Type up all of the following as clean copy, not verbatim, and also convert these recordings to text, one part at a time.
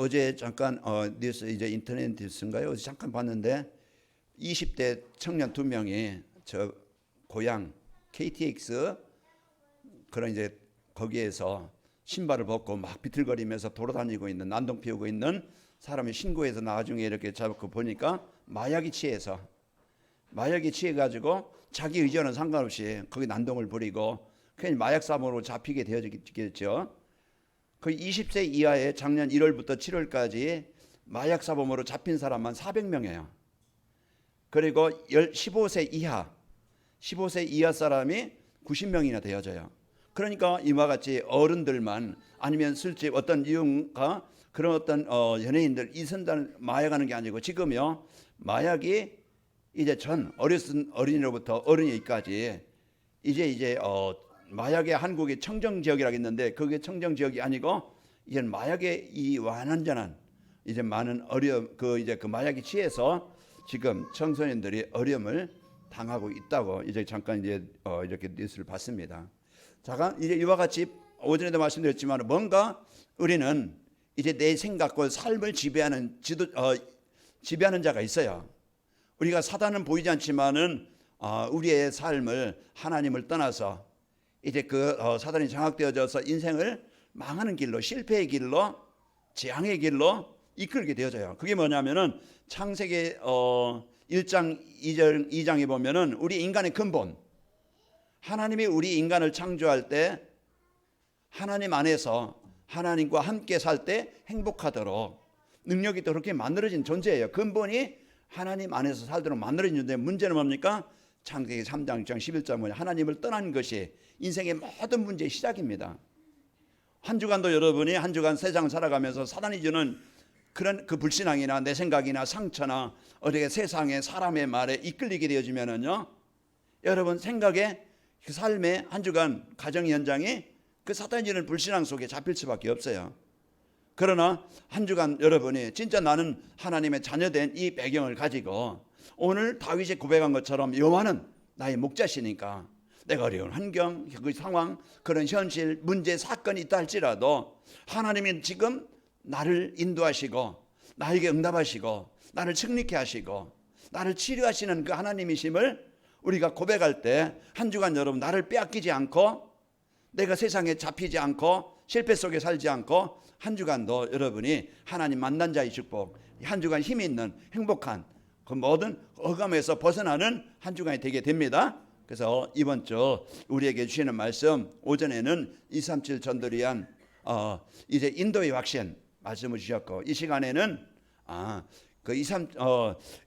어제 잠깐 뉴스 이제 인터넷 뉴스인가요? 어제 잠깐 봤는데 20대 청년 2명이 저 고향 KTX 그런 이제 거기에서 신발을 벗고 막 비틀거리면서 돌아다니고 있는 난동 피우고 있는 사람이 신고해서 나중에 이렇게 잡고 보니까 마약이 취해가지고 자기 의지와는 상관없이 거기 난동을 부리고 그냥 마약 사범으로 잡히게 되어지겠죠. 그 20세 이하의 작년 1월부터 7월까지 마약 사범으로 잡힌 사람만 400명이에요. 그리고 15세 이하 사람이 90명이나 되어져요. 그러니까 이와 같이 어른들만 아니면 술집 어떤 이용가 그런 어떤 연예인들 이선단 마약하는 게 아니고 지금요 마약이 이제 전 어린이로부터 어린이까지 이제 마약의 한국의 청정 지역이라고 했는데 그게 청정 지역이 아니고 이제 마약의 이 완전한 이제 많은 어려움 그 마약이 취해서 지금 청소년들이 어려움을 당하고 있다고 이제 잠깐 이제 이렇게 뉴스를 봤습니다. 자, 이제 이와 같이 오전에도 말씀드렸지만 뭔가 우리는 이제 내 생각과 삶을 지배하는 자가 있어요. 우리가 사단은 보이지 않지만은 우리의 삶을 하나님을 떠나서 이제 사단이 장악되어져서 인생을 망하는 길로 실패의 길로 재앙의 길로 이끌게 되어져요. 그게 뭐냐면은 창세기 1장 2장에 보면은 우리 인간의 근본 하나님이 우리 인간을 창조할 때 하나님 안에서 하나님과 함께 살 때 행복하도록 능력이 또 그렇게 만들어진 존재예요. 근본이 하나님 안에서 살도록 만들어진 존재. 문제는 뭡니까? 창세기 3장 6장 11장 뭐냐 하나님을 떠난 것이 인생의 모든 문제의 시작입니다. 한 주간도 여러분이 한 주간 세상 살아가면서 사단이 주는 그런 그 불신앙이나 내 생각이나 상처나 어떻게 세상의 사람의 말에 이끌리게 되어지면은요 여러분 생각에 그 삶의 한 주간 가정 현장이 그 사단이 주는 불신앙 속에 잡힐 수밖에 없어요. 그러나 한 주간 여러분이 진짜 나는 하나님의 자녀된 이 배경을 가지고 오늘 다윗이 고백한 것처럼 여호와는 나의 목자시니까 내가 어려운 환경, 그 상황, 그런 현실, 문제, 사건이 있다 할지라도 하나님이 지금 나를 인도하시고 나에게 응답하시고 나를 승리케 하시고 나를 치료하시는 그 하나님이심을 우리가 고백할 때 한 주간 여러분 나를 빼앗기지 않고 내가 세상에 잡히지 않고 실패 속에 살지 않고 한 주간도 여러분이 하나님 만난 자의 축복 한 주간 힘이 있는 행복한 그 모든 어감에서 벗어나는 한 주간이 되게 됩니다. 그래서 이번 주 우리에게 주시는 말씀 오전에는 237 전도를 위한 이제 인도의 확신 말씀을 주셨고 이 시간에는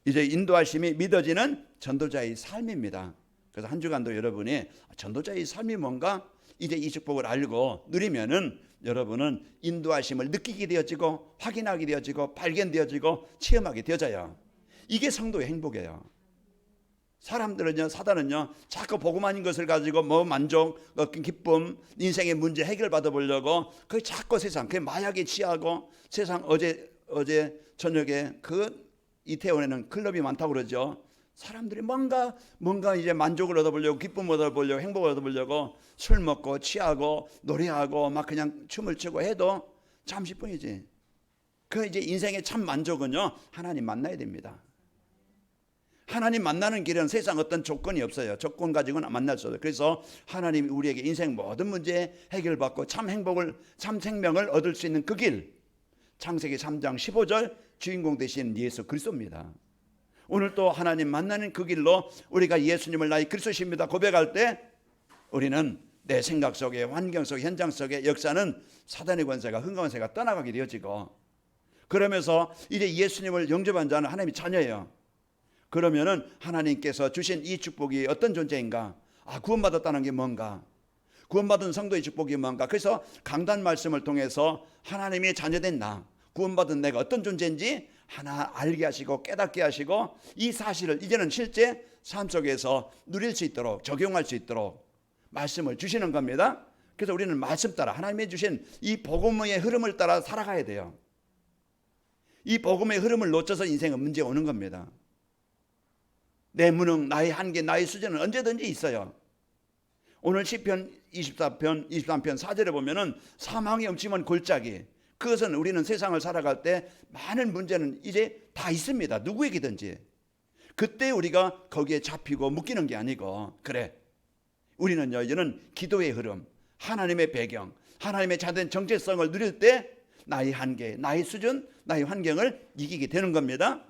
이제 인도하심이 믿어지는 전도자의 삶입니다. 그래서 한 주간도 여러분이 전도자의 삶이 뭔가 이제 이 축복을 알고 누리면은 여러분은 인도하심을 느끼게 되어지고 확인하게 되어지고 발견되어지고 체험하게 되어져요. 이게 성도의 행복이에요. 사람들은요 사단은요 자꾸 복음만인 것을 가지고 뭐 만족, 기쁨, 인생의 문제 해결받아 보려고 그 자꾸 세상 그 마약에 취하고 세상 어제 저녁에 그 이태원에는 클럽이 많다고 그러죠. 사람들이 뭔가 이제 만족을 얻어보려고 기쁨을 얻어보려고 행복을 얻어보려고 술 먹고 취하고 노래하고 막 그냥 춤을 추고 해도 잠시뿐이지. 그 이제 인생의 참 만족은요 하나님 만나야 됩니다. 하나님 만나는 길은 세상 어떤 조건이 없어요. 조건 가지고는 만날 수 없어요. 그래서 하나님이 우리에게 인생 모든 문제 해결받고 참 행복을 참 생명을 얻을 수 있는 그 길 창세기 3장 15절 주인공 되신 예수 그리스도입니다. 오늘 또 하나님 만나는 그 길로 우리가 예수님을 나의 그리스도십니다 고백할 때 우리는 내 생각 속에 환경 속에 현장 속에 역사는 사단의 권세가 흥관세가 떠나가게 되어지고 그러면서 이제 예수님을 영접한 자는 하나님의 자녀예요. 그러면은 하나님께서 주신 이 축복이 어떤 존재인가? 구원받았다는 게 뭔가? 구원받은 성도의 축복이 뭔가? 그래서 강단 말씀을 통해서 하나님의 자녀된 나, 구원받은 내가 어떤 존재인지 하나 알게 하시고 깨닫게 하시고 이 사실을 이제는 실제 삶 속에서 누릴 수 있도록 적용할 수 있도록 말씀을 주시는 겁니다. 그래서 우리는 말씀 따라 하나님이 주신 이 복음의 흐름을 따라 살아가야 돼요. 이 복음의 흐름을 놓쳐서 인생은 문제가 오는 겁니다. 내 무능, 나의 한계, 나의 수준은 언제든지 있어요. 오늘 시편 23편 4절에 보면은 사망의 음침한 골짜기 그것은 우리는 세상을 살아갈 때 많은 문제는 이제 다 있습니다. 누구에게든지. 그때 우리가 거기에 잡히고 묶이는 게 아니고, 그래, 우리는요, 이제는 기도의 흐름, 하나님의 배경, 하나님의 자된 정체성을 누릴 때 나의 한계, 나의 수준, 나의 환경을 이기게 되는 겁니다.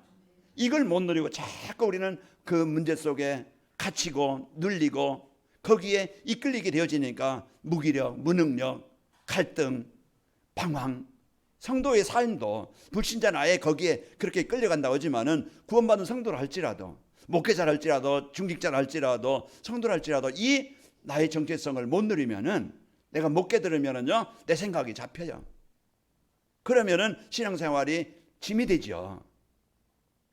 이걸 못 누리고 자꾸 우리는 그 문제 속에 갇히고 눌리고 거기에 이끌리게 되어지니까 무기력, 무능력, 갈등, 방황, 성도의 삶도 불신자는 아예 거기에 그렇게 끌려간다고 하지만은 구원받은 성도를 할지라도, 목회자를 할지라도, 중직자를 할지라도, 성도를 할지라도 이 나의 정체성을 못 누리면은, 내가 못 깨달으면은요, 내 생각이 잡혀요. 그러면은 신앙생활이 짐이 되죠.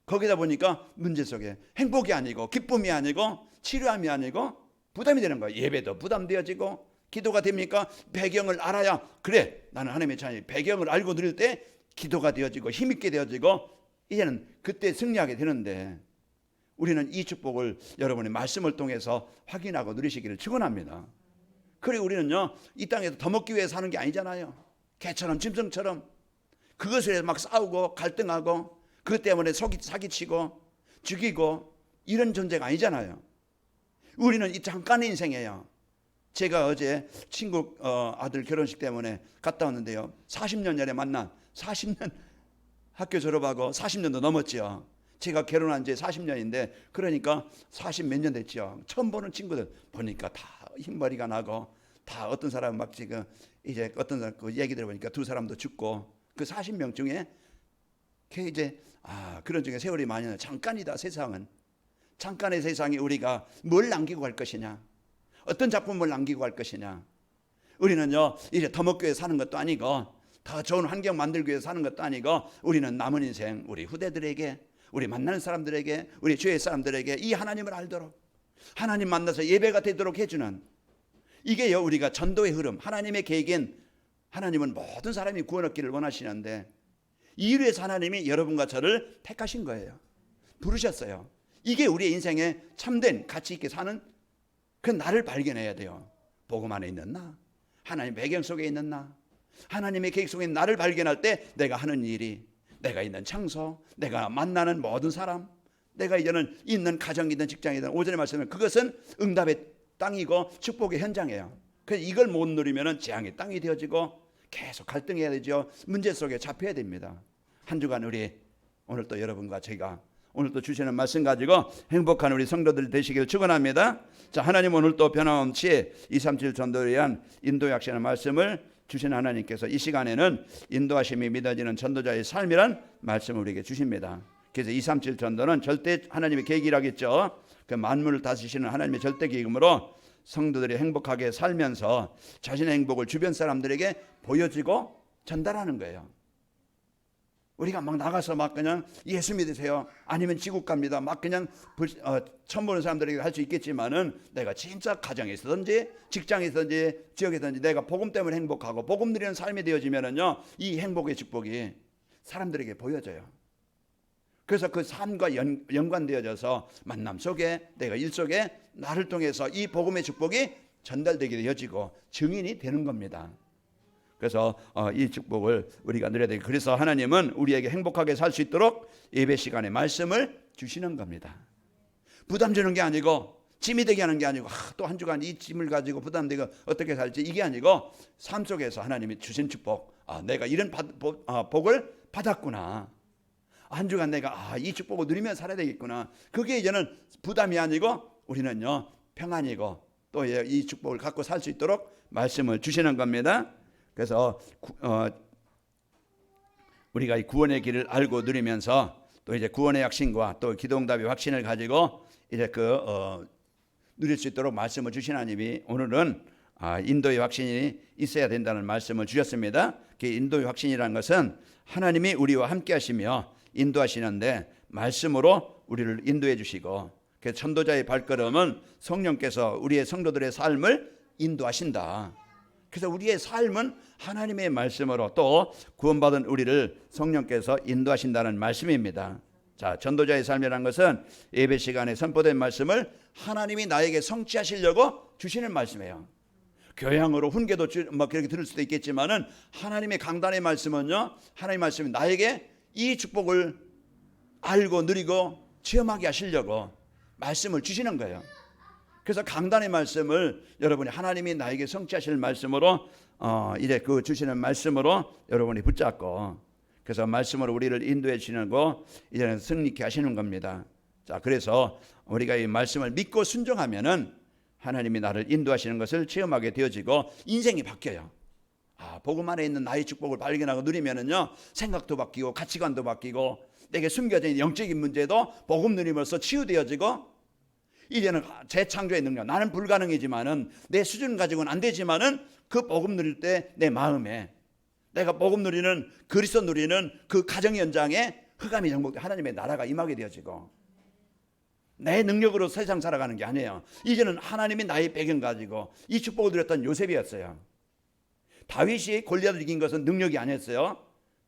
거기다 보니까 문제 속에 행복이 아니고 기쁨이 아니고 치료함이 아니고 부담이 되는 거예요. 예배도 부담되어지고, 기도가 됩니까? 배경을 알아야, 그래, 나는 하나님의 자녀, 배경을 알고 누릴 때 기도가 되어지고 힘있게 되어지고 이제는 그때 승리하게 되는데, 우리는 이 축복을 여러분의 말씀을 통해서 확인하고 누리시기를 축원합니다. 그리고 우리는요, 이 땅에서 더 먹기 위해 사는 게 아니잖아요. 개처럼 짐승처럼 그것에 대해서 막 싸우고 갈등하고 그것 때문에 사기치고 죽이고 이런 존재가 아니잖아요. 우리는 이 잠깐의 인생이에요. 제가 어제 친구 아들 결혼식 때문에 갔다 왔는데요, 40년 전에 만난, 40년 학교 졸업하고 40년도 넘었죠. 제가 결혼한 지 40년인데 그러니까 40 몇 년 됐죠. 처음 보는 친구들 보니까 다 흰머리가 나고, 다 어떤 사람은 막 지금 이제 어떤 사람 그 얘기 들어보니까 두 사람도 죽고, 그 40명 중에 이제 그런 중에 세월이 많이 나요. 잠깐이다. 세상은 잠깐의 세상에 우리가 뭘 남기고 갈 것이냐, 어떤 작품을 남기고 갈 것이냐. 우리는요, 이제 더 먹기 위해 사는 것도 아니고, 더 좋은 환경 만들기 위해 사는 것도 아니고, 우리는 남은 인생 우리 후대들에게, 우리 만나는 사람들에게, 우리 주위의 사람들에게 이 하나님을 알도록, 하나님 만나서 예배가 되도록 해주는, 이게요 우리가 전도의 흐름, 하나님의 계획인, 하나님은 모든 사람이 구원 얻기를 원하시는데 이를 위해서 하나님이 여러분과 저를 택하신 거예요. 부르셨어요. 이게 우리의 인생에 참된 가치 있게 사는 그 나를 발견해야 돼요. 복음 안에 있는 나, 하나님 배경 속에 있는 나, 하나님의 계획 속에 있는 나를 발견할 때 내가 하는 일이, 내가 있는 장소, 내가 만나는 모든 사람, 내가 이제는 있는 가정이든 직장이든, 오전에 말씀은 그것은 응답의 땅이고 축복의 현장이에요. 그래서 이걸 못 누리면 재앙의 땅이 되어지고 계속 갈등해야 되죠. 문제 속에 잡혀야 됩니다. 한 주간 우리 오늘 또 여러분과 제가 오늘 또 주시는 말씀 가지고 행복한 우리 성도들 되시길 축원합니다. 자, 하나님 오늘 또 변함없이 237 전도를 위한 인도의 확신의 말씀을 주신 하나님께서 이 시간에는 인도하심이 믿어지는 전도자의 삶이란 말씀을 우리에게 주십니다. 그래서 237 전도는 절대 하나님의 계획이라겠죠. 그 만물을 다스리시는 하나님의 절대 계획이므로 성도들이 행복하게 살면서 자신의 행복을 주변 사람들에게 보여주고 전달하는 거예요. 우리가 막 나가서 막 그냥 예수 믿으세요, 아니면 지국 갑니다, 막 그냥 처음 보는 사람들에게 할 수 있겠지만은, 내가 진짜 가정에 있든지 직장에 있든지 지역에 있든지 내가 복음 때문에 행복하고 복음 누리는 삶이 되어지면은요, 이 행복의 축복이 사람들에게 보여져요. 그래서 그 삶과 연관되어져서 만남 속에, 내가 일 속에 나를 통해서 이 복음의 축복이 전달되게 되어지고 증인이 되는 겁니다. 그래서 이 축복을 우리가 누려야 되고, 그래서 하나님은 우리에게 행복하게 살 수 있도록 예배 시간에 말씀을 주시는 겁니다. 부담 주는 게 아니고, 짐이 되게 하는 게 아니고, 또 한 주간 이 짐을 가지고 부담되고 어떻게 살지, 이게 아니고 삶 속에서 하나님이 주신 축복, 내가 이런 복을 받았구나, 한 주간 내가 이 축복을 누리며 살아야 되겠구나, 그게 이제는 부담이 아니고 우리는요 평안이고 또 이 축복을 갖고 살 수 있도록 말씀을 주시는 겁니다. 그래서 우리가 이 구원의 길을 알고 누리면서 또 이제 구원의 확신과 또 기도응답의 확신을 가지고 이제 누릴 수 있도록 말씀을 주신 하나님이 오늘은 인도의 확신이 있어야 된다는 말씀을 주셨습니다. 그 인도의 확신이라는 것은 하나님이 우리와 함께 하시며 인도하시는데 말씀으로 우리를 인도해 주시고, 그 전도자의 발걸음은 성령께서 우리의 성도들의 삶을 인도하신다. 그래서 우리의 삶은 하나님의 말씀으로 또 구원받은 우리를 성령께서 인도하신다는 말씀입니다. 자, 전도자의 삶이라는 것은 예배 시간에 선포된 말씀을 하나님이 나에게 성취하시려고 주시는 말씀이에요. 교양으로 훈계도 뭐 그렇게 들을 수도 있겠지만은 하나님의 강단의 말씀은요, 하나님의 말씀이 나에게 이 축복을 알고 누리고 체험하게 하시려고 말씀을 주시는 거예요. 그래서 강단의 말씀을 여러분이 하나님이 나에게 성취하실 말씀으로 이제 그 주시는 말씀으로 여러분이 붙잡고, 그래서 말씀으로 우리를 인도해 주시는 거 이제는 승리케 하시는 겁니다. 자, 그래서 우리가 이 말씀을 믿고 순종하면은 하나님이 나를 인도하시는 것을 체험하게 되어지고 인생이 바뀌어요. 복음 안에 있는 나의 축복을 발견하고 누리면은요, 생각도 바뀌고 가치관도 바뀌고 내게 숨겨져 있는 영적인 문제도 복음 누림으로써 치유되어지고, 이제는 재창조의 능력, 나는 불가능이지만은 내 수준 가지고는 안 되지만은 그 복음 누릴 때 내 마음에 내가 복음 누리는, 그리스도 누리는 그 가정 현장에 흑암이 정복돼 하나님의 나라가 임하게 되어지고, 내 능력으로 세상 살아가는 게 아니에요. 이제는 하나님이 나의 배경 가지고 이 축복을 누렸던 요셉이었어요. 다윗이 골리앗을 이긴 것은 능력이 아니었어요.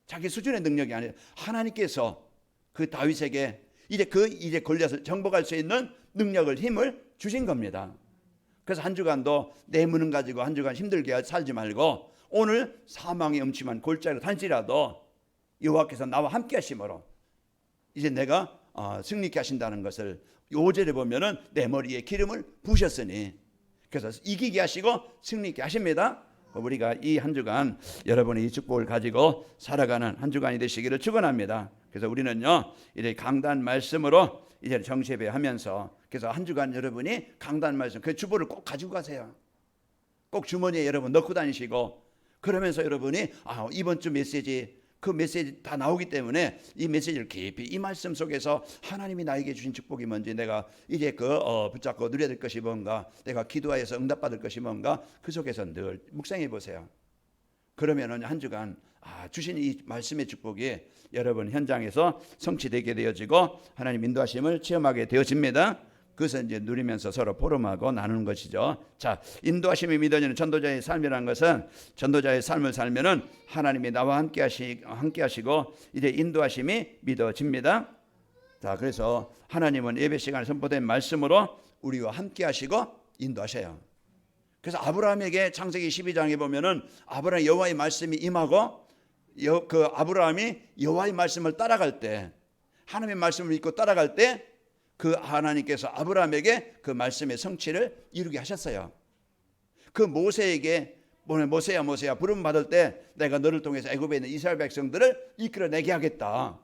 자기 수준의 능력이 아니에요. 하나님께서 그 다윗에게 이제 골리앗을 정복할 수 있는 능력을, 힘을 주신 겁니다. 그래서 한 주간도 내 무능 가지고 한 주간 힘들게 살지 말고 오늘 사망의 음침한 골짜기로 다닐지라도 여호와께서 나와 함께 하심으로 이제 내가 승리케 하신다는 것을 요절에 보면은 내 머리에 기름을 부으셨으니, 그래서 이기게 하시고 승리케 하십니다. 우리가 이 한 주간 여러분의 이 축복을 가지고 살아가는 한 주간이 되시기를 축원합니다. 그래서 우리는요, 이제 강단 말씀으로 이제 정시예배하면서, 그래서 한 주간 여러분이 강단 말씀 그 주보를 꼭 가지고 가세요. 꼭 주머니에 여러분 넣고 다니시고, 그러면서 여러분이 이번 주 메시지, 그 메시지 다 나오기 때문에 이 메시지를 깊이 이 말씀 속에서 하나님이 나에게 주신 축복이 뭔지, 내가 이제 붙잡고 누려야 될 것이 뭔가, 내가 기도하여서 응답받을 것이 뭔가, 그 속에서 늘 묵상해 보세요. 그러면은 한 주간 주신 이 말씀의 축복이 여러분 현장에서 성취되게 되어지고 하나님 인도하심을 체험하게 되어집니다. 그것을 이제 누리면서 서로 포럼하고 나누는 것이죠. 자, 인도하심이 믿어지는 전도자의 삶이라는 것은, 전도자의 삶을 살면은 하나님이 나와 함께 하시고 이제 인도하심이 믿어집니다. 자, 그래서 하나님은 예배 시간에 선포된 말씀으로 우리와 함께 하시고 인도하셔요. 그래서 아브라함에게 창세기 12장에 보면은 아브라함 여호와의 말씀이 임하고, 그 아브라함이 여호와의 말씀을 따라갈 때, 하나님의 말씀을 믿고 따라갈 때 그 하나님께서 아브라함에게 그 말씀의 성취를 이루게 하셨어요. 그 모세에게 모세야 부름 받을 때 내가 너를 통해서 애굽에 있는 이스라엘 백성들을 이끌어내게 하겠다.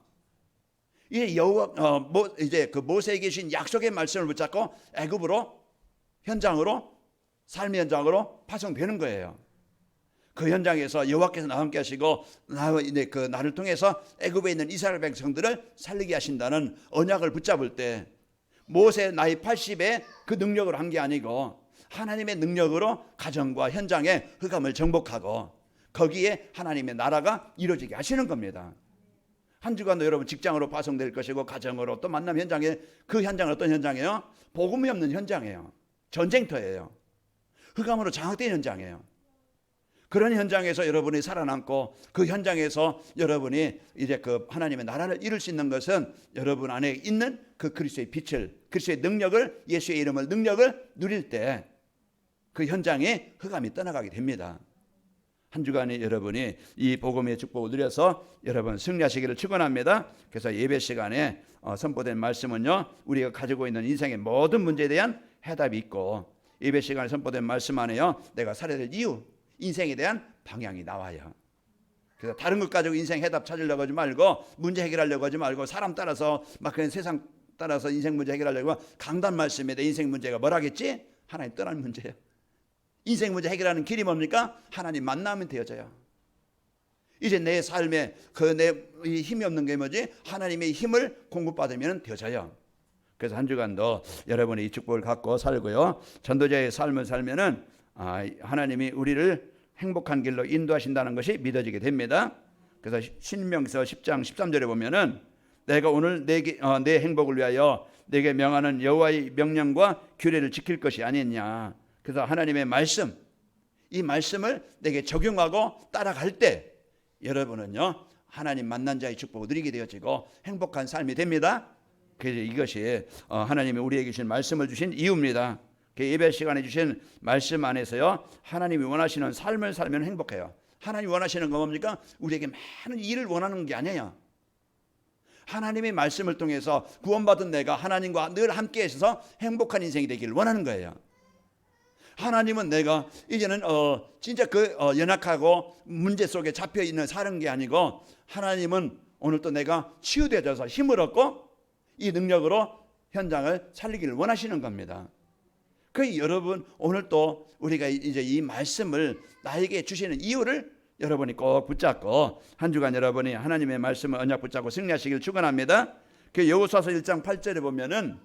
이제 그 모세에게 주신 약속의 말씀을 붙잡고 애굽으로 현장으로, 삶의 현장으로 파송되는 거예요. 그 현장에서 여호와께서 나와 함께 하시고 나를 통해서 애굽에 있는 이스라엘 백성들을 살리게 하신다는 언약을 붙잡을 때, 모세 나이 80에 그 능력으로 한 게 아니고 하나님의 능력으로 가정과 현장에 흑암을 정복하고 거기에 하나님의 나라가 이루어지게 하시는 겁니다. 한 주간도 여러분 직장으로 파송될 것이고, 가정으로, 또 만남 현장에, 그 현장은 어떤 현장이에요? 복음이 없는 현장이에요. 전쟁터예요. 흑암으로 장악된 현장이에요. 그런 현장에서 여러분이 살아남고, 그 현장에서 여러분이 이제 그 하나님의 나라를 이룰 수 있는 것은 여러분 안에 있는 그 그리스도의 빛을, 그리스도의 능력을, 예수의 이름을, 능력을 누릴 때 그 현장에 흑암이 떠나가게 됩니다. 한 주간에 여러분이 이 복음의 축복을 누려서 여러분 승리하시기를 축원합니다. 그래서 예배 시간에 선포된 말씀은요, 우리가 가지고 있는 인생의 모든 문제에 대한 해답이 있고, 예배 시간에 선포된 말씀 안에요, 내가 살아야 될 이유, 인생에 대한 방향이 나와요. 그래서 다른 것 가지고 인생 해답 찾으려고 하지 말고, 문제 해결하려고 하지 말고, 사람 따라서 막 그냥 세상 따라서 인생 문제 해결하려고 하면 강단 말씀에 내 인생 문제가 뭐라겠지? 하나님 떠나는 문제예요. 인생 문제 해결하는 길이 뭡니까? 하나님 만나면 되어져요. 이제 내 삶에 내 힘이 없는 게 뭐지? 하나님의 힘을 공급받으면 되어져요. 그래서 한 주간도 여러분이 이 축복을 갖고 살고요, 전도자의 삶을 살면은 하나님이 우리를 행복한 길로 인도하신다는 것이 믿어지게 됩니다. 그래서 신명서 10장 13절에 보면은 내가 오늘 내 행복을 위하여 내게 명하는 여호와의 명령과 규례를 지킬 것이 아니냐. 그래서 하나님의 말씀, 이 말씀을 내게 적용하고 따라갈 때 여러분은요, 하나님 만난 자의 축복을 누리게 되어지고 행복한 삶이 됩니다. 그래서 이것이 하나님이 우리에게 주신 말씀을 주신 이유입니다. 그 예배 시간에 주신 말씀 안에서요, 하나님이 원하시는 삶을 살면 행복해요. 하나님이 원하시는 건 뭡니까? 우리에게 많은 일을 원하는 게 아니에요. 하나님의 말씀을 통해서 구원받은 내가 하나님과 늘 함께 있어서 행복한 인생이 되기를 원하는 거예요. 하나님은 내가 이제는 진짜 연약하고 문제 속에 잡혀 있는 사는 게 아니고, 하나님은 오늘 또 내가 치유되어져서 힘을 얻고 이 능력으로 현장을 살리기를 원하시는 겁니다. 여러분, 오늘 또 우리가 이제 이 말씀을 나에게 주시는 이유를 여러분이 꼭 붙잡고 한 주간 여러분이 하나님의 말씀을 언약 붙잡고 승리하시길 축원합니다. 여호수아서 1장 8절에 보면은,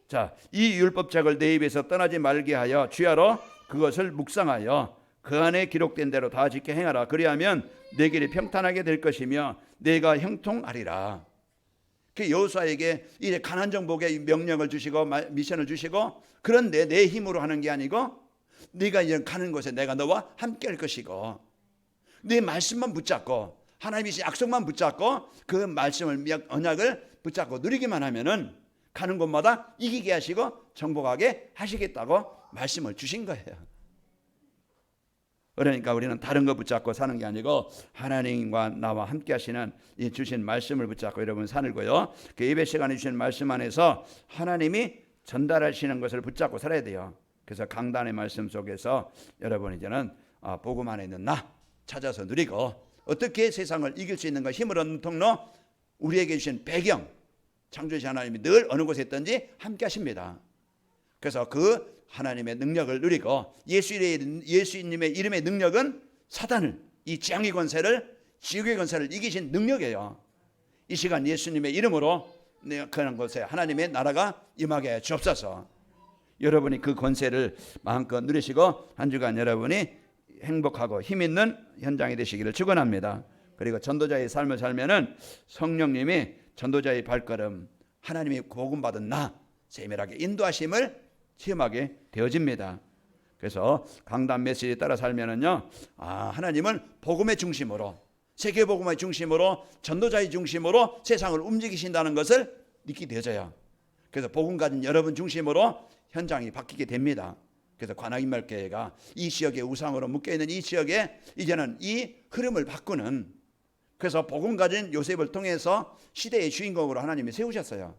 자, 이 율법책을 내 입에서 떠나지 말게 하여 주야로 그것을 묵상하여 그 안에 기록된 대로 다 지켜 행하라. 그리하면 내 길이 평탄하게 될 것이며 내가 형통하리라. 여호수아에게 이제 가나안 정복의 명령을 주시고 미션을 주시고, 그런데 내 힘으로 하는 게 아니고 네가 이제 가는 곳에 내가 너와 함께 할 것이고, 네 말씀만 붙잡고 하나님이 약속만 붙잡고 그 말씀을 언약을 붙잡고 누리기만 하면은 가는 곳마다 이기게 하시고 정복하게 하시겠다고 말씀을 주신 거예요. 그러니까 우리는 다른 거 붙잡고 사는 게 아니고 하나님과 나와 함께 하시는 이 주신 말씀을 붙잡고 여러분 살고요. 그 예배 시간에 주신 말씀 안에서 하나님이 전달하시는 것을 붙잡고 살아야 돼요. 그래서 강단의 말씀 속에서 여러분 이제는 복음 안에 있는 나 찾아서 누리고, 어떻게 세상을 이길 수 있는가 힘을 얻는 통로, 우리에게 주신 배경, 창조주신 하나님이 늘 어느 곳에 있든지 함께 하십니다. 그래서 그 하나님의 능력을 누리고, 예수님의 이름의 능력은 사단을, 이 재앙의 권세를, 지옥의 권세를 이기신 능력이에요. 이 시간 예수님의 이름으로 그런 곳에 하나님의 나라가 임하게 해 주옵소서. 여러분이 그 권세를 마음껏 누리시고 한 주간 여러분이 행복하고 힘 있는 현장이 되시기를 축원합니다. 그리고 전도자의 삶을 살면은 성령님이 전도자의 발걸음, 하나님이 복음 받은 나 세밀하게 인도하심을 체험하게 되어집니다. 그래서 강단 메시지에 따라 살면은요, 하나님은 복음의 중심으로, 세계 복음의 중심으로, 전도자의 중심으로 세상을 움직이신다는 것을 믿게 되어져요. 그래서 복음 가진 여러분 중심으로 현장이 바뀌게 됩니다. 그래서 관악인말교회가 이 지역에 우상으로 묶여있는 이 지역에 이제는 이 흐름을 바꾸는, 그래서 복음 가진 요셉을 통해서 시대의 주인공으로 하나님이 세우셨어요.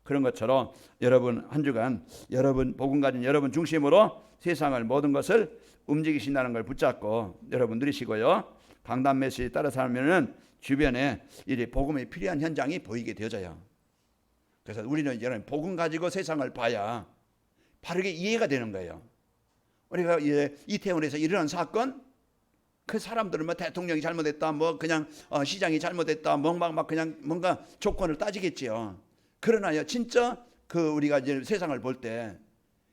그런 것처럼 여러분 한 주간 여러분 복음 가진 여러분 중심으로 세상을 모든 것을 움직이신다는 걸 붙잡고 여러분 누리시고요. 강단 메시지에 따라 살면은 주변에 이제 복음이 필요한 현장이 보이게 되어져요. 그래서 우리는 이제는 복음 가지고 세상을 봐야 바르게 이해가 되는 거예요. 우리가 이제 이태원에서 일어난 사건, 그 사람들은 뭐 대통령이 잘못했다, 뭐 그냥 시장이 잘못했다, 막 그냥 뭔가 조건을 따지겠지요. 그러나요, 진짜 우리가 이제 세상을 볼 때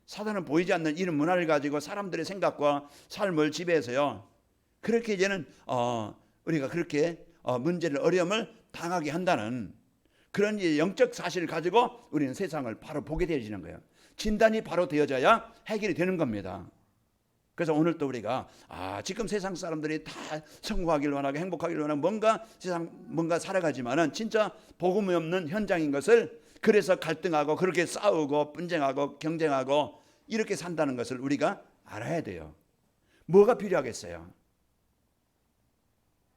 사단은 보이지 않는 이런 문화를 가지고 사람들의 생각과 삶을 지배해서요, 그렇게 이제는 우리가 그렇게 문제를, 어려움을 당하게 한다는 그런 영적 사실을 가지고 우리는 세상을 바로 보게 되어지는 거예요. 진단이 바로 되어져야 해결이 되는 겁니다. 그래서 오늘 또 우리가 지금 세상 사람들이 다 성공하기를 원하고 행복하기를 원하고 뭔가 살아가지만은 진짜 복음이 없는 현장인 것을, 그래서 갈등하고 그렇게 싸우고 분쟁하고 경쟁하고 이렇게 산다는 것을 우리가 알아야 돼요. 뭐가 필요하겠어요?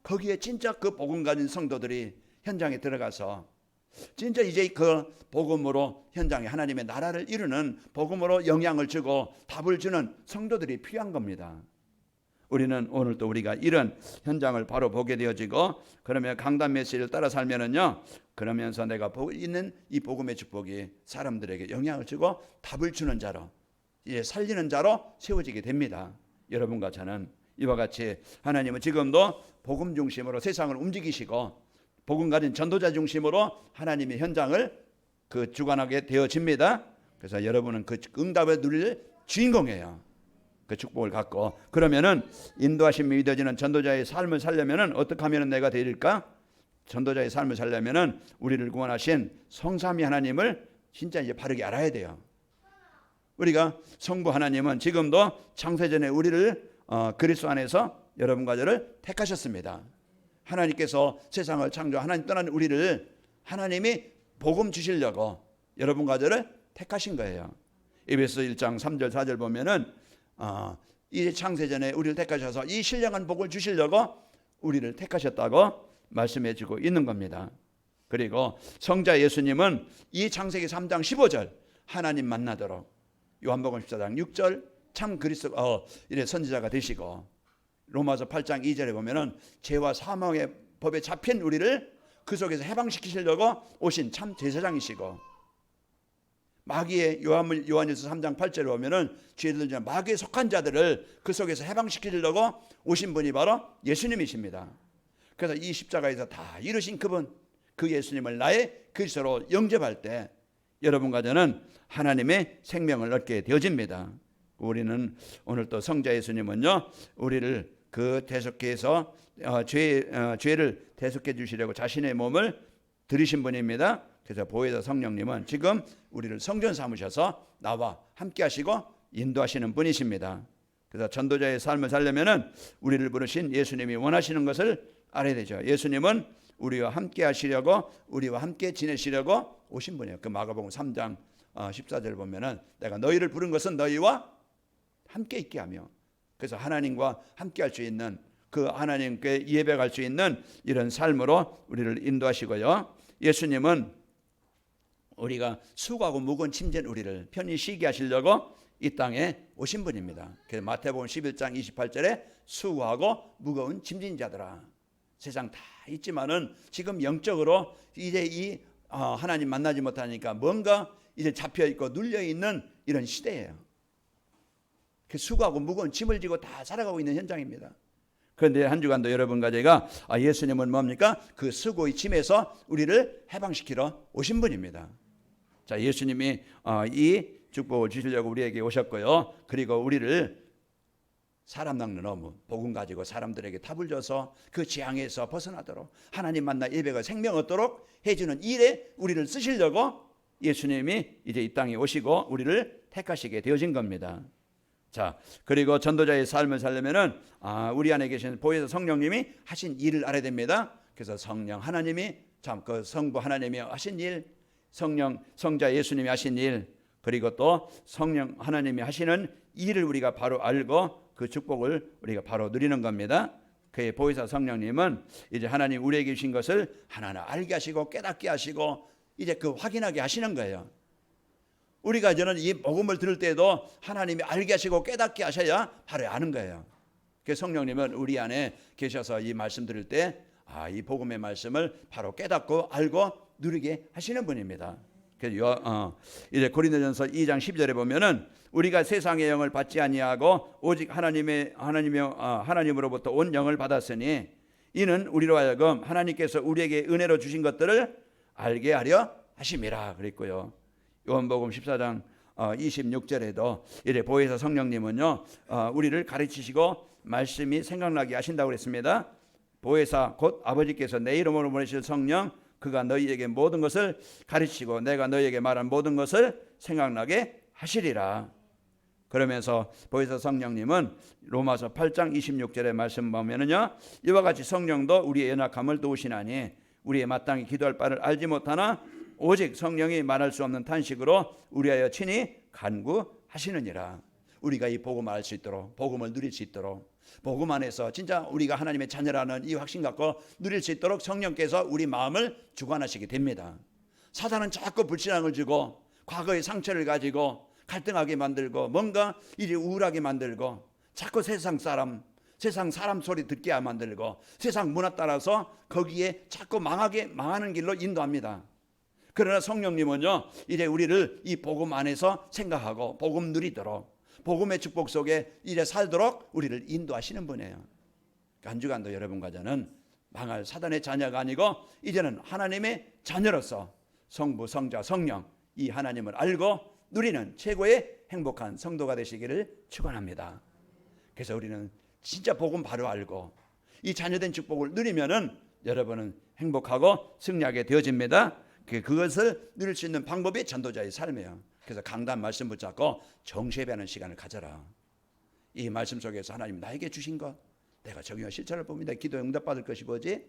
거기에 진짜 그 복음 가진 성도들이 현장에 들어가서 진짜 이제 그 복음으로 현장에 하나님의 나라를 이루는, 복음으로 영향을 주고 답을 주는 성도들이 필요한 겁니다. 우리는 오늘 또 우리가 이런 현장을 바로 보게 되어지고, 그러면 강단 메시지를 따라 살면은요, 그러면서 내가 보고 있는 이 복음의 축복이 사람들에게 영향을 주고 답을 주는 자로, 이제 살리는 자로 세워지게 됩니다. 여러분과 저는 이와 같이 하나님은 지금도 복음 중심으로 세상을 움직이시고 복음 가진 전도자 중심으로 하나님의 현장을 주관하게 되어집니다. 그래서 여러분은 그 응답을 누릴 주인공이에요. 그 축복을 갖고, 그러면은 인도하심이 믿어지는 전도자의 삶을 살려면은 어떻게 하면은 내가 되릴까? 전도자의 삶을 살려면은 우리를 구원하신 성삼위 하나님을 진짜 이제 바르게 알아야 돼요. 우리가 성부 하나님은 지금도 창세전에 우리를 그리스도 안에서 여러분과 저를 택하셨습니다. 하나님께서 세상을 창조, 하나님 떠난 우리를 하나님이 복음 주시려고 여러분과 저를 택하신 거예요. 에베소 1장 3절 4절 보면은 이 창세전에 우리를 택하셔서 이 신령한 복을 주시려고 우리를 택하셨다고 말씀해주고 있는 겁니다. 그리고 성자 예수님은 이 창세기 3장 15절 하나님 만나도록, 요한복음 14장 6절 참 그리스도 이래 선지자가 되시고, 로마서 8장 2절에 보면은 죄와 사망의 법에 잡힌 우리를 그 속에서 해방시키시려고 오신 참 제사장이시고, 마귀의 요한일서 3장 8절에 보면은 죄를 지은 마귀에 속한 자들을 그 속에서 해방시키려고 오신 분이 바로 예수님이십니다. 그래서 이 십자가에서 다 이루신 그분, 그 예수님을 나의 그리스도로 영접할 때 여러분과 저는 하나님의 생명을 얻게 되어집니다. 우리는 오늘 또 성자 예수님은요, 우리를 그 대속케 해서 죄를 대속해 주시려고 자신의 몸을 들이신 분입니다. 그래서 보혜사 성령님은 지금 우리를 성전 삼으셔서 나와 함께 하시고 인도하시는 분이십니다. 그래서 전도자의 삶을 살려면은 우리를 부르신 예수님이 원하시는 것을 알아야 되죠. 예수님은 우리와 함께 하시려고, 우리와 함께 지내시려고 오신 분이에요. 그 마가복음 3장 14절 보면은 내가 너희를 부른 것은 너희와 함께 있게 하며, 그래서 하나님과 함께 할 수 있는, 그 하나님께 예배할 수 있는 이런 삶으로 우리를 인도하시고요. 예수님은 우리가 수고하고 무거운 짐진 우리를 편히 쉬게 하시려고 이 땅에 오신 분입니다. 그래서 마태복음 11장 28절에 수고하고 무거운 짐진 자들아. 세상 다 있지만은 지금 영적으로 이제 이 하나님 만나지 못하니까 뭔가 이제 잡혀 있고 눌려 있는 이런 시대예요. 그 수고하고 무거운 짐을 지고 다 살아가고 있는 현장입니다. 그런데 한 주간도 여러분과 제가 예수님은 뭡니까? 그 수고의 짐에서 우리를 해방시키러 오신 분입니다. 자, 예수님이 이 축복을 주시려고 우리에게 오셨고요. 그리고 우리를 사람 낚는 어무, 복음 가지고 사람들에게 답을 줘서 그 재앙에서 벗어나도록, 하나님 만나 예배가 생명 얻도록 해주는 일에 우리를 쓰시려고 예수님이 이제 이 땅에 오시고 우리를 택하시게 되어진 겁니다. 자, 그리고 전도자의 삶을 살려면은 우리 안에 계신 보혜사 성령님이 하신 일을 알아야 됩니다. 그래서 성령 하나님이 참 그 성부 하나님이 하신 일, 성자 예수님이 하신 일, 그리고 또 성령 하나님이 하시는 일을 우리가 바로 알고 그 축복을 우리가 바로 누리는 겁니다. 그의 보혜사 성령님은 이제 하나님 우리에게 주신 것을 하나하나 알게 하시고 깨닫게 하시고 이제 그 확인하게 하시는 거예요. 우리가 저는 이 복음을 들을 때도 하나님이 알게 하시고 깨닫게 하셔야 바로 아는 거예요. 그 성령님은 우리 안에 계셔서 이 말씀 들을 때 이 복음의 말씀을 바로 깨닫고 알고 누리게 하시는 분입니다. 그래서 이제 고린도전서 2장 12절에 보면은 우리가 세상의 영을 받지 아니하고 오직 하나님으로부터 온 영을 받았으니 이는 우리로 하여금 하나님께서 우리에게 은혜로 주신 것들을 알게 하려 하심이라 그랬고요. 요한복음 14장 26절에도 이래 보혜사 성령님은요 우리를 가르치시고 말씀이 생각나게 하신다고 그랬습니다. 보혜사 곧 아버지께서 내 이름으로 보내실 성령, 그가 너희에게 모든 것을 가르치고 내가 너희에게 말한 모든 것을 생각나게 하시리라. 그러면서 보혜사 성령님은 로마서 8장 26절의 말씀 보면은요 이와 같이 성령도 우리의 연약함을 도우시나니 우리의 마땅히 기도할 바를 알지 못하나 오직 성령이 말할 수 없는 탄식으로 우리하여 친히 간구하시느니라. 우리가 이 복음을 알 수 있도록, 복음을 누릴 수 있도록, 복음 안에서 진짜 우리가 하나님의 자녀라는 이 확신 갖고 누릴 수 있도록 성령께서 우리 마음을 주관하시게 됩니다. 사단은 자꾸 불신앙을 주고 과거의 상처를 가지고 갈등하게 만들고 뭔가 이제 우울하게 만들고 자꾸 세상 사람 소리 듣게 만들고 세상 문화 따라서 거기에 자꾸 망하는 길로 인도합니다. 그러나 성령님은요 이제 우리를 이 복음 안에서 생각하고 복음 누리도록 복음의 축복 속에 이제 살도록 우리를 인도하시는 분이에요. 한 주간도 여러분과 저는 망할 사단의 자녀가 아니고 이제는 하나님의 자녀로서 성부, 성자, 성령 이 하나님을 알고 누리는 최고의 행복한 성도가 되시기를 축원합니다. 그래서 우리는 진짜 복음 바로 알고 이 자녀된 축복을 누리면은 여러분은 행복하고 승리하게 되어집니다. 그것을 누릴 수 있는 방법이 전도자의 삶이에요. 그래서 강단 말씀 붙잡고 정죄하는 시간을 가져라. 이 말씀 속에서 하나님 나에게 주신 것 내가 적용할 실천을 봅니다. 기도 응답받을 것이 뭐지?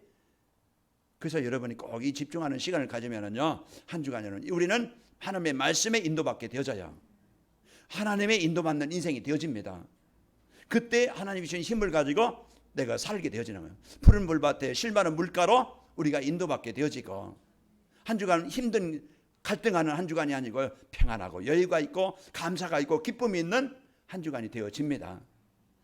그래서 여러분이 꼭 이 집중하는 시간을 가지면은요 한 주간에는 우리는 하나님의 말씀에 인도받게 되어져요. 하나님의 인도받는 인생이 되어집니다. 그때 하나님이 주신 힘을 가지고 내가 살게 되어지는 거예요. 푸른 물밭에 실 많은 물가로 우리가 인도받게 되어지고, 한 주간 힘든 갈등하는 한 주간이 아니고 평안하고 여유가 있고 감사가 있고 기쁨이 있는 한 주간이 되어집니다.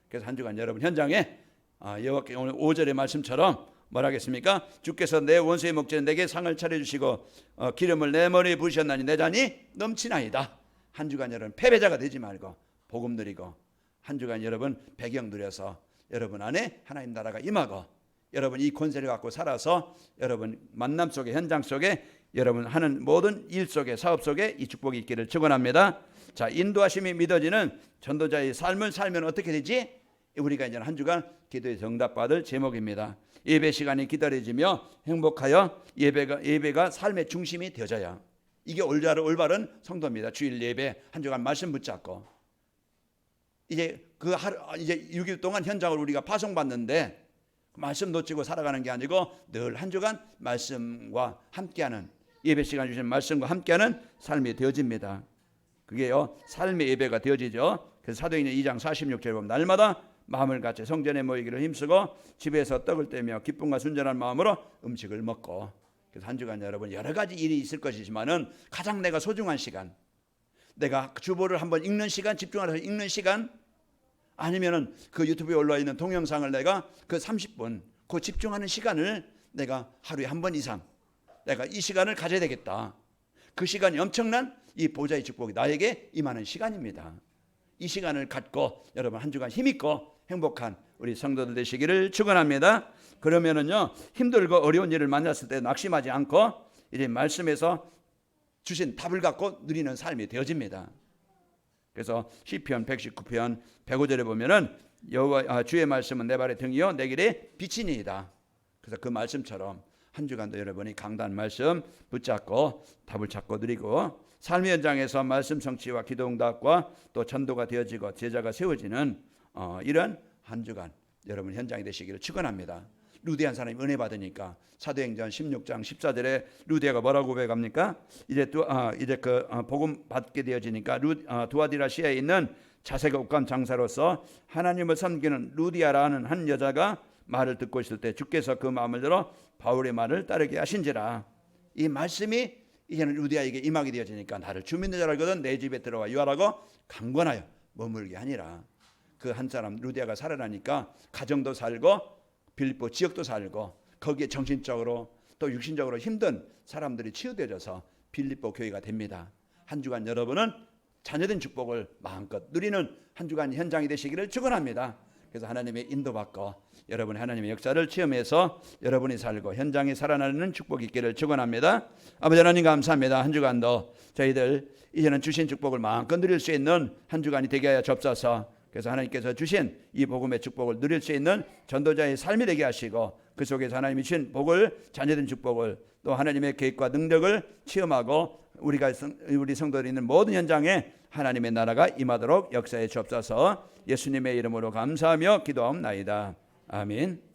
그래서 한 주간 여러분 현장에 여호와께 오늘 5절의 말씀처럼 뭐라 하겠습니까? 주께서 내 원수의 목전에 내게 상을 차려주시고 기름을 내 머리에 부으셨나니 내 잔이 넘치나이다. 한 주간 여러분 패배자가 되지 말고 복음 누리고, 한 주간 여러분 배경 누려서 여러분 안에 하나님 나라가 임하고, 여러분 이 권세를 갖고 살아서 여러분 만남 속에, 현장 속에, 여러분 하는 모든 일 속에, 사업 속에 이 축복이 있기를 축원합니다. 자, 인도하심이 믿어지는 전도자의 삶을 살면 어떻게 되지? 우리가 이제 한 주간 기도에 정답받을 제목입니다. 예배 시간이 기다려지며 행복하여 예배가 삶의 중심이 되어져야, 이게 올바른 성도입니다. 주일 예배 한 주간 말씀 붙잡고, 이제 이제 6일 동안 현장을 우리가 파송받는데 말씀 놓치고 살아가는 게 아니고 늘 한 주간 말씀과 함께하는, 예배 시간 주신 말씀과 함께하는 삶이 되어집니다. 그게요 삶의 예배가 되어지죠. 그래서 사도행전 2장 46절에 보면 날마다 마음을 같이 성전에 모이기를 힘쓰고 집에서 떡을 떼며 기쁨과 순전한 마음으로 음식을 먹고. 그래서 한 주간 여러분 여러 가지 일이 있을 것이지만은 가장 내가 소중한 시간, 내가 주보를 한번 읽는 시간, 집중해서 읽는 시간, 아니면은 그 유튜브에 올라와 있는 동영상을 내가 그 30분 그 집중하는 시간을 내가 하루에 한 번 이상 내가 이 시간을 가져야 되겠다. 그 시간이 엄청난 이 보좌의 축복이 나에게 임하는 시간입니다. 이 시간을 갖고 여러분 한 주간 힘있고 행복한 우리 성도들 되시기를 축원합니다. 그러면은요 힘들고 어려운 일을 만났을 때 낙심하지 않고 이제 말씀에서 주신 답을 갖고 누리는 삶이 되어집니다. 그래서 시편 119편 105절에 보면은 여호와 주의 말씀은 내 발의 등이요 내 길의 빛이니이다. 그래서 그 말씀처럼 한 주간도 여러분이 강단 말씀 붙잡고 답을 찾고 누리고, 삶의 현장에서 말씀 성취와 기도 응답과 또 전도가 되어지고 제자가 세워지는 이런 한 주간 여러분 현장이 되시기를 축원합니다. 루디한 사람이 은혜 받으니까 사도행전 16장 14절에 루디아가 뭐라고 고백합니까? 이제 그 복음 받게 되어지니까 두아디라시아에 있는 자색 옷감 장사로서 하나님을 섬기는 루디아라는 한 여자가 말을 듣고 있을 때 주께서 그 마음을 들어 바울의 말을 따르게 하신지라. 이 말씀이 이제는 루디아에게 임하게 되어지니까 나를 주 믿는 자라거든 내 집에 들어와 유하라고 강권하여 머물게 하니라. 그 한 사람 루디아가 살아나니까 가정도 살고 빌립보 지역도 살고, 거기에 정신적으로 또 육신적으로 힘든 사람들이 치유되어져서 빌립보 교회가 됩니다. 한 주간 여러분은 자녀된 축복을 마음껏 누리는 한 주간 현장이 되시기를 축원합니다. 그래서 하나님의 인도받고 여러분 하나님의 역사를 체험해서 여러분이 살고 현장에 살아나는 축복이 있기를 축원합니다. 아버지 하나님 감사합니다. 한 주간도 저희들 이제는 주신 축복을 마음껏 누릴 수 있는 한 주간이 되게 하여 주옵소서. 그래서 하나님께서 주신 이 복음의 축복을 누릴 수 있는 전도자의 삶이 되게 하시고, 그 속에서 하나님이 주신 복을, 자녀된 축복을, 또 하나님의 계획과 능력을 체험하고 우리 성도들이 있는 모든 현장에 하나님의 나라가 임하도록 역사해 주옵소서. 예수님의 이름으로 감사하며 기도하옵나이다. 아멘.